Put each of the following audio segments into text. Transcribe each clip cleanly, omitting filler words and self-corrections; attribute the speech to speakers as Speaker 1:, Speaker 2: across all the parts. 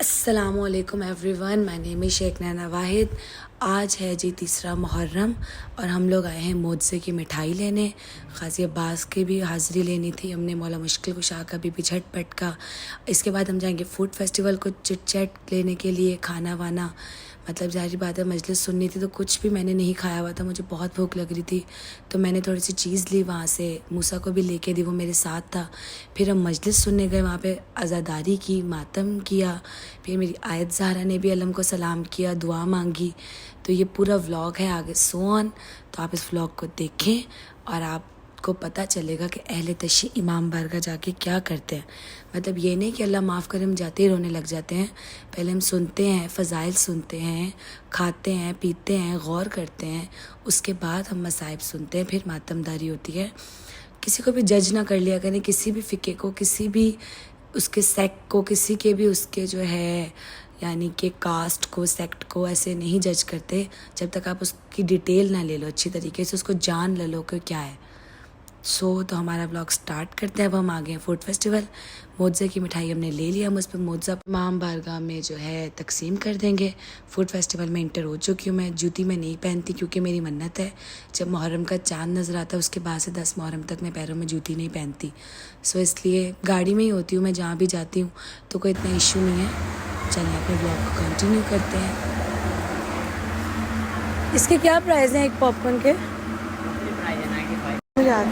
Speaker 1: अस्सलामुअलैकुम everyone, my name is Sheikh Naina Wahid. आज है जी तीसरा मुहर्रम और हम लोग आए हैं मोज़े की मिठाई लेने। क़ाज़ी अब्बास की भी हाज़िरी लेनी थी हमने, मौला मुश्किल कुशा का बीबी झटपट का। इसके बाद हम जाएंगे फूड फेस्टिवल को चिट चैट लेने के लिए, खाना वाना। मतलब ज़ाहिर बात है मजलिस सुननी थी तो कुछ भी मैंने नहीं खाया हुआ था, मुझे बहुत भूख लग रही थी तो मैंने थोड़ी सी चीज़ ली वहाँ से, मूसा को भी लेके दी, वो मेरे साथ था। फिर हम मजलिस सुनने गए, वहाँ पे अज़ादारी की, मातम किया। फिर मेरी आयत ज़हरा ने भी अलम को सलाम किया, दुआ मांगी। तो ये पूरा व्लॉग है आगे सो ऑन, तो आप इस व्लॉग को देखें और आपको पता चलेगा कि अहले तशी इमाम बारगाह जाके क्या करते हैं। मतलब ये नहीं कि अल्लाह माफ़ करे हम जाते ही रोने लग जाते हैं। पहले हम सुनते हैं, फ़ज़ाइल सुनते हैं, खाते हैं, पीते हैं, गौर करते हैं, उसके बाद हम मसाइब सुनते हैं, फिर मातमदारी होती है। किसी को भी जज ना कर लिया करें, किसी भी फ़िके को, किसी भी उसके सेक्ट को, किसी के भी उसके जो है यानी कि कास्ट को, सेक्ट को ऐसे नहीं जज करते जब तक आप उसकी डिटेल ना ले लो, अच्छी तरीके से उसको जान ले लो कि क्या है। तो हमारा ब्लॉग स्टार्ट करते हैं। अब हम आ गए हैं फूड फेस्टिवल। मोज़े की मिठाई हमने ले लिया, हम उस पर मोज़ा इमाम बारगाह में जो है तकसीम कर देंगे। फूड फेस्टिवल में इंटर हो चुकी हूँ मैं। जूती मैं नहीं पहनती क्योंकि मेरी मन्नत है, जब मुहर्रम का चांद नज़र आता है उसके बाद से 10 मुहर्रम तक मैं पैरों में जूती नहीं पहनती। इसलिए गाड़ी में ही होती हूँ मैं जहाँ भी जाती हूँ, तो कोई इतना इशू नहीं है। चलिए अपने ब्लॉग को कंटिन्यू करते हैं। इसके क्या प्राइस हैं एक पॉपकॉर्न के? यार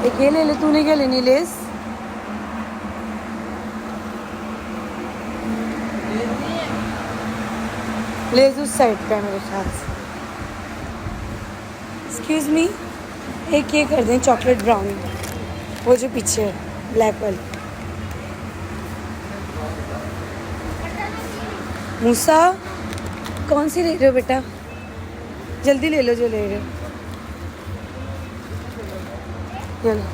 Speaker 1: एक ये ले ले, तूने क्या लेनी लेस? लेस उस साइड पे है मेरे ख्याल से। एक्सक्यूज मी, एक ये कर दें चॉकलेट ब्राउनी, वो जो पीछे है ब्लैक वाली। मूसा कौन सी ले रहे हो बेटा? जल्दी ले लो जो ले रहे हो। चलो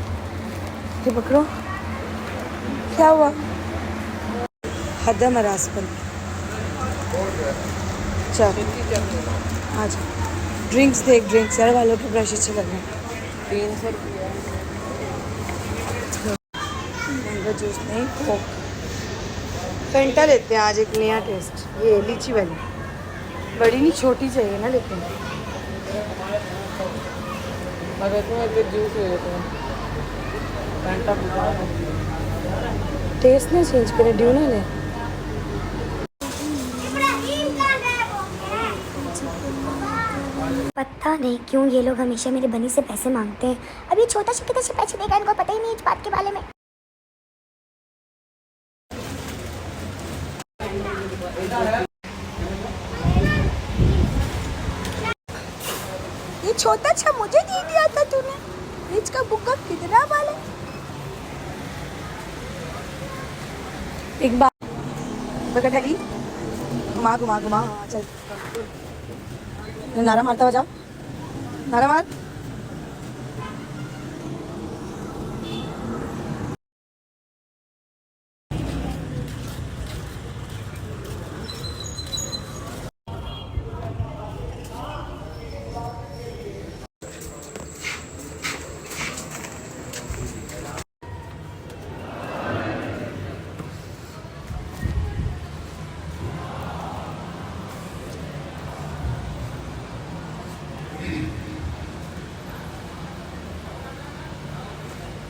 Speaker 1: ये पकड़ो। क्या हुआ? हदम रासपन। चल आ जा। ड्रिंक्स देख, ड्रिंक्स यार वालों के ब्रश अच्छे लग रहे हैं। 300 रुपया मैंगो जूस नहीं, कोक। फेंटा लेते हैं आज, एक नया टेस्ट, ये लीची वाली। बड़ी नहीं, छोटी चाहिए ना लेते हैं। जूस ले लेते हैं। टेस्ट ना चेंज करें, ड्यू ना ले।
Speaker 2: पता नहीं क्यों ये लोग हमेशा मेरे बनी से पैसे मांगते हैं। अब ये छोटा सा कितने से पैसे देगा, इनको पता ही नहीं इस बात के बारे में। ये छोटा सा मुझे दे दिया था तूने। इसका बुक्का कितना वाला?
Speaker 1: एक बार बकटली घुमा घुमा घुमा, चल नारा मारता हुआ जाओ, नारा मार।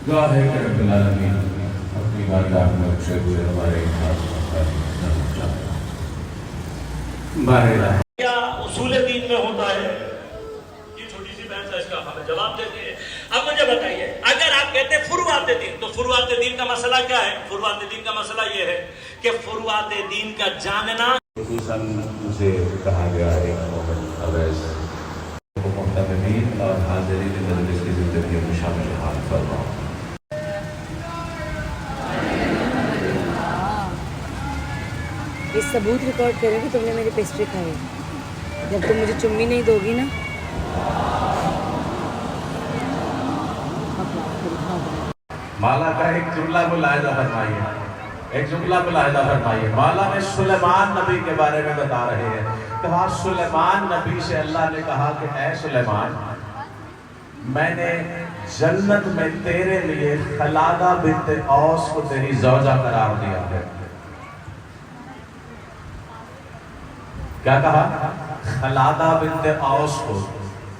Speaker 3: दुआ है कि रब्बुल आलमीन अपनी बारगाह में बख्शे हुए हमारे
Speaker 4: क्या उसूल दीन में होता है? ये छोटी सी बहन का इसका हमें जवाब देते हैं। अब मुझे बताइए, अगर आप कहते हैं फुरवात दीन, तो फुरवात दीन का मसला क्या है? फुरवात दीन का मसला ये है कि फुरवात दीन का जानना,
Speaker 3: उसे कहा गया है और हाज़िरीन मजलिस की ज़िंदगी में शामिल हाल फरमाओ।
Speaker 1: ये सबूत रिकॉर्ड करें कि तुमने मेरी पेस्ट्री खाई। जब तुम मुझे चुम्मी नहीं दोगी ना,
Speaker 3: माला का एक जुमला मुलाहिजा फरमाइए, एक जुमला मुलाहिजा फरमाइए। माला में सुलेमान नबी के बारे में बता रहे हैं कि वहाँ सुलेमान नबी से अल्लाह ने कहा कि ऐ सुलेमान, मैंने जन्नत में तेरे लिए खलादा बिन्त औस को तेरी ज़ौजा करार दिया है। क्या कहा? खलादा बिन्ते औस को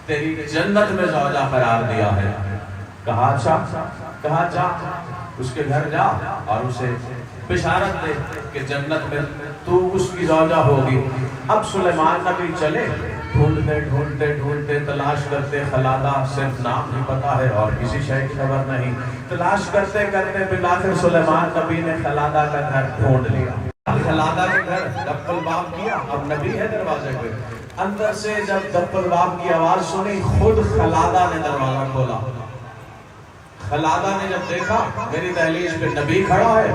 Speaker 3: तेरी जन्नत में ज़ौजा करार दिया है। कहा अच्छा, कहा जा उसके घर जा और उसे बिशारत दे कि जन्नत में तू उसकी ज़ौजा होगी। अब सुलेमान नबी चले, ढूंढते ढूंढते ढूंढते तलाश करते, खलादा सिर्फ नाम ही पता है और किसी शय की खबर नहीं। तलाश करते करते बिलाखिर सुलेमान नबी ने खलादा का घर ढूंढ लिया। खलादा के घर दप्पल बाम किया, अब नबी है दरवाजे पे। अंदर से जब दप्पल बाम की आवाज सुनी, खुद खलादा ने दरवाजा खोला। खलादा ने जब देखा मेरी दहलीज पे नबी खड़ा है,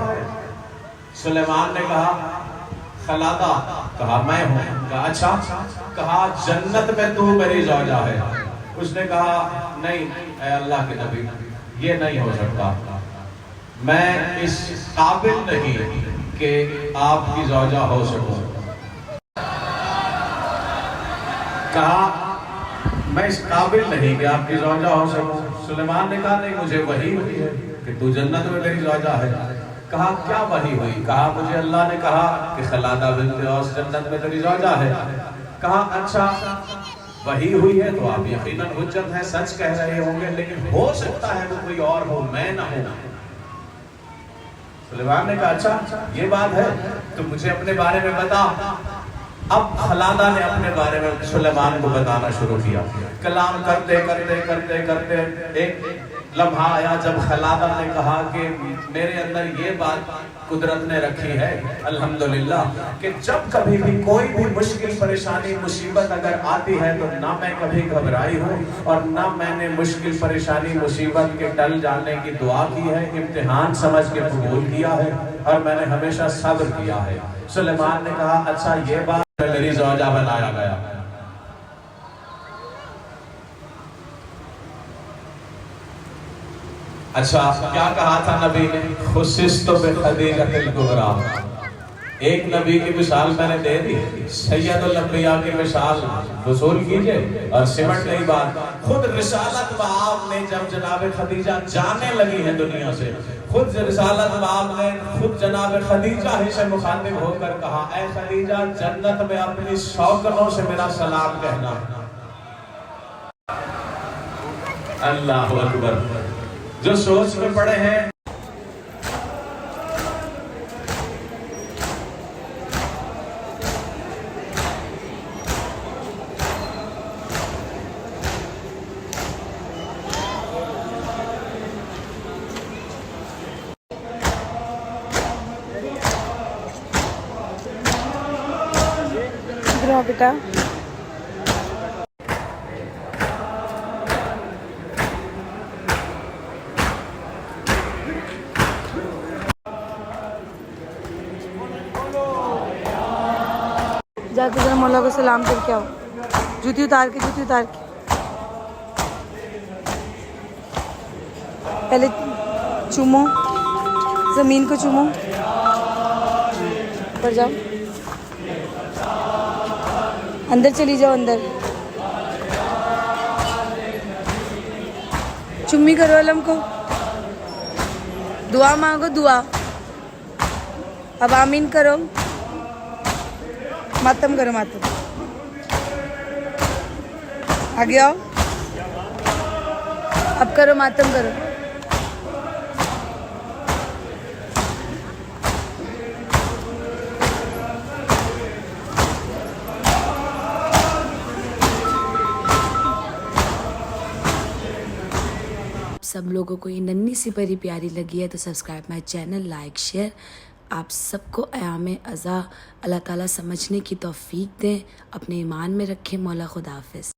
Speaker 3: सुलेमान ने कहा खलादा, कहा मैं हूँ। कहा अच्छा, कहा जन्नत में तू मेरी ज़ौजा है। उसने कहा नहीं ऐ अल्लाह के नबी, ये नहीं हो सकता, मैं इस काबिल नहीं कि आपकी ज़ौजा हो सकूं। कहा मैं इस काबिल नहीं कि आपकी ज़ौजा हो सकूं। सुलेमान ने कहा नहीं, मुझे वही हुई है कि तू जन्नत में मेरी ज़ौजा है। कहा क्या वही हुई? कहा मुझे अल्लाह ने कहा कि खलादा बिन्ते औस जन्नत में तेरी ज़ौजा है। कहा अच्छा वही हुई है तो आप यकीनन हुज्जत है, सच कह रहे होंगे, लेकिन हो सकता है वो कोई और हो, मैं ना हूं। सुलेमान ने कहा अच्छा ये बात है तो मुझे अपने बारे में बता। अब खलादा ने अपने बारे में सुलेमान को बताना शुरू किया। कलाम करते करते करते करते एक लम्हा आया जब खलादा ने कहा कि मेरे अंदर ये बात कुदरत ने रखी है अल्हम्दुलिल्लाह कि जब कभी भी कोई भी मुश्किल परेशानी मुसीबत अगर आती है तो ना मैं कभी घबराई हूँ और ना मैंने मुश्किल परेशानी मुसीबत के टल जाने की दुआ की है, इम्तिहान समझ के कबूल किया है और मैंने हमेशा सब्र किया है। सुलेमान ने कहा अच्छा ये बात मेरी ज़ौजा बनाया गया। अच्छा क्या कहा था नबी ने? खुसिस्तो बिखदीजतिल कुबरा, एक नबी की मिसाल मैंने दे दी, सैयदुल अंबिया की मिसाल वसूल कीजिए और सिमट गई बात। खुद रिसालत बाप ने जब जनाब खदीजा जाने लगी है दुनिया से, खुद रिसालत बाप ने खुद जनाब खदीजा ही से मुखातिब होकर कहा ऐ खदीजा जन्नत में अपनी शौकनों से मेरा सलाम कहना। अल्लाह अकबर। जो सोच में पड़े हैं
Speaker 1: बेटा जाके जरा मौला को सलाम करके आओ, जूती उतार के पहले चूमो, जमीन को चूमो, ऊपर जाओ, अंदर चली जाओ, अंदर चुम्मी करो अलम को, दुआ मांगो, दुआ। अब आमीन करो, मातम करो, मातम। आगे आओ, अब करो, मातम करो। सब लोगों को ये नन्ही सी परी प्यारी लगी है तो subscribe my channel, like, share. आप सबको अयाम अज़ा अल्लाह ताला समझने की तौफीक दें, अपने ईमान में रखें। मौला खुदा हाफ़िज़।